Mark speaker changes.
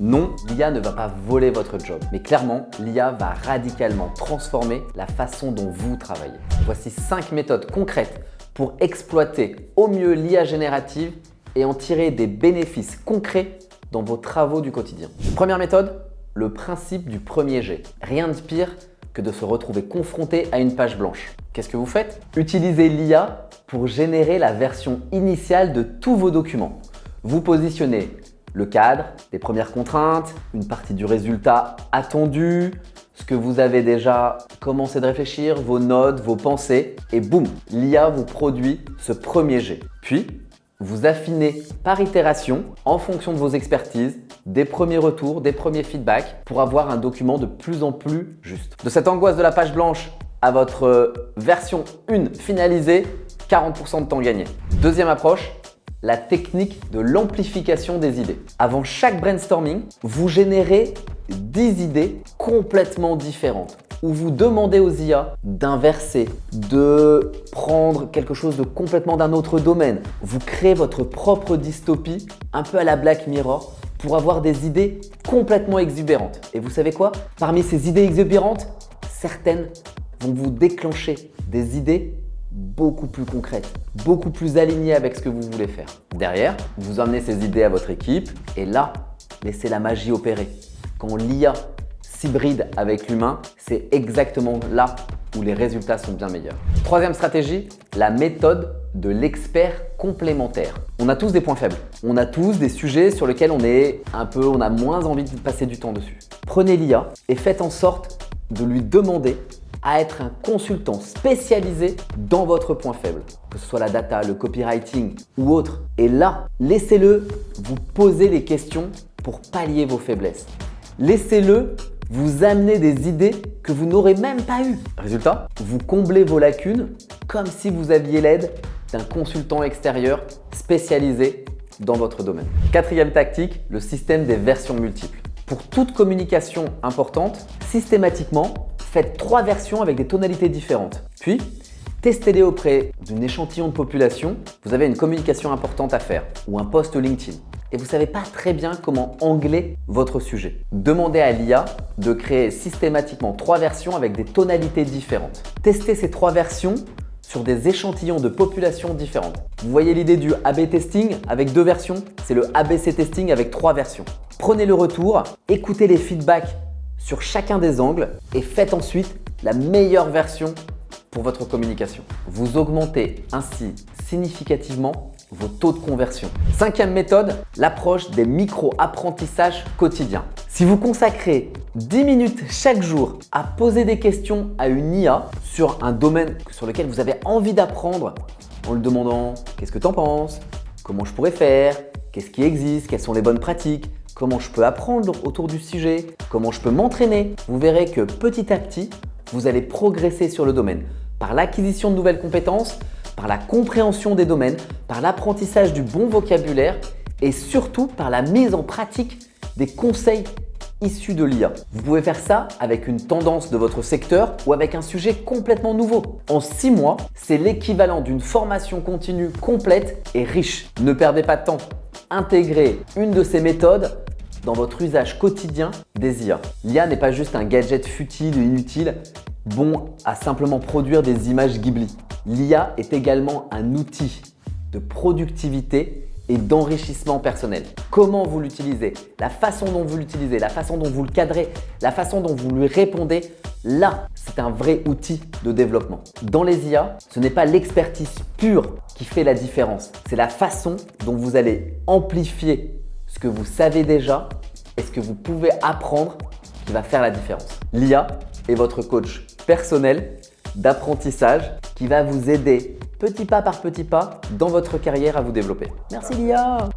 Speaker 1: Non, l'IA ne va pas voler votre job, mais clairement, l'IA va radicalement transformer la façon dont vous travaillez. Voici 5 méthodes concrètes pour exploiter au mieux l'IA générative et en tirer des bénéfices concrets dans vos travaux du quotidien. Première méthode, le principe du premier jet. Rien de pire que de se retrouver confronté à une page blanche. Qu'est-ce que vous faites? Utilisez l'IA pour générer la version initiale de tous vos documents. Vous positionnez le cadre, les premières contraintes, une partie du résultat attendu, ce que vous avez déjà commencé de réfléchir, vos notes, vos pensées, et boum, l'IA vous produit ce premier jet. Puis, vous affinez par itération en fonction de vos expertises, des premiers retours, des premiers feedbacks pour avoir un document de plus en plus juste. De cette angoisse de la page blanche à votre version 1 finalisée, 40% de temps gagné. Deuxième approche, la technique de l'amplification des idées. Avant chaque brainstorming, vous générez 10 idées complètement différentes où vous demandez aux IA d'inverser, de prendre quelque chose de complètement d'un autre domaine. Vous créez votre propre dystopie, un peu à la Black Mirror, pour avoir des idées complètement exubérantes. Et vous savez quoi? Parmi ces idées exubérantes, certaines vont vous déclencher des idées beaucoup plus concrètes, beaucoup plus alignées avec ce que vous voulez faire. Derrière, vous emmenez ces idées à votre équipe et là, laissez la magie opérer. Quand l'IA s'hybride avec l'humain, c'est exactement là où les résultats sont bien meilleurs. Troisième stratégie, la méthode de l'expert complémentaire. On a tous des points faibles. On a tous des sujets sur lesquels on a moins envie de passer du temps dessus. Prenez l'IA et faites en sorte de lui demander à être un consultant spécialisé dans votre point faible, que ce soit la data, le copywriting ou autre. Et là, laissez-le vous poser les questions pour pallier vos faiblesses. Laissez-le vous amener des idées que vous n'aurez même pas eues. Résultat, vous comblez vos lacunes comme si vous aviez l'aide d'un consultant extérieur spécialisé dans votre domaine. Quatrième tactique, le système des versions multiples. Pour toute communication importante, systématiquement, faites 3 versions avec des tonalités différentes. Puis, testez-les auprès d'un échantillon de population. Vous avez une communication importante à faire ou un post LinkedIn et vous ne savez pas très bien comment angler votre sujet. Demandez à l'IA de créer systématiquement 3 versions avec des tonalités différentes. Testez ces 3 versions sur des échantillons de population différentes. Vous voyez l'idée du A/B testing avec 2 versions? C'est le ABC testing avec 3 versions. Prenez le retour, écoutez les feedbacks sur chacun des angles et faites ensuite la meilleure version pour votre communication. Vous augmentez ainsi significativement vos taux de conversion. Cinquième méthode, l'approche des micro-apprentissages quotidiens. Si vous consacrez 10 minutes chaque jour à poser des questions à une IA sur un domaine sur lequel vous avez envie d'apprendre en lui demandant « qu'est-ce que tu en penses ? Comment je pourrais faire ? Qu'est-ce qui existe ? Quelles sont les bonnes pratiques ? Comment je peux apprendre autour du sujet? Comment je peux m'entraîner? » Vous verrez que petit à petit, vous allez progresser sur le domaine par l'acquisition de nouvelles compétences, par la compréhension des domaines, par l'apprentissage du bon vocabulaire et surtout par la mise en pratique des conseils issus de l'IA. Vous pouvez faire ça avec une tendance de votre secteur ou avec un sujet complètement nouveau. En 6 mois, c'est l'équivalent d'une formation continue complète et riche. Ne perdez pas de temps. Intégrez une de ces méthodes dans votre usage quotidien des IA. L'IA n'est pas juste un gadget futile et inutile, bon à simplement produire des images Ghibli. L'IA est également un outil de productivité et d'enrichissement personnel. Comment vous l'utilisez, la façon dont vous l'utilisez, la façon dont vous le cadrez, la façon dont vous lui répondez, là, c'est un vrai outil de développement. Dans les IA, ce n'est pas l'expertise pure qui fait la différence, c'est la façon dont vous allez amplifier ce que vous savez déjà et ce que vous pouvez apprendre qui va faire la différence. L'IA est votre coach personnel d'apprentissage qui va vous aider petit pas par petit pas dans votre carrière à vous développer. Merci l'IA!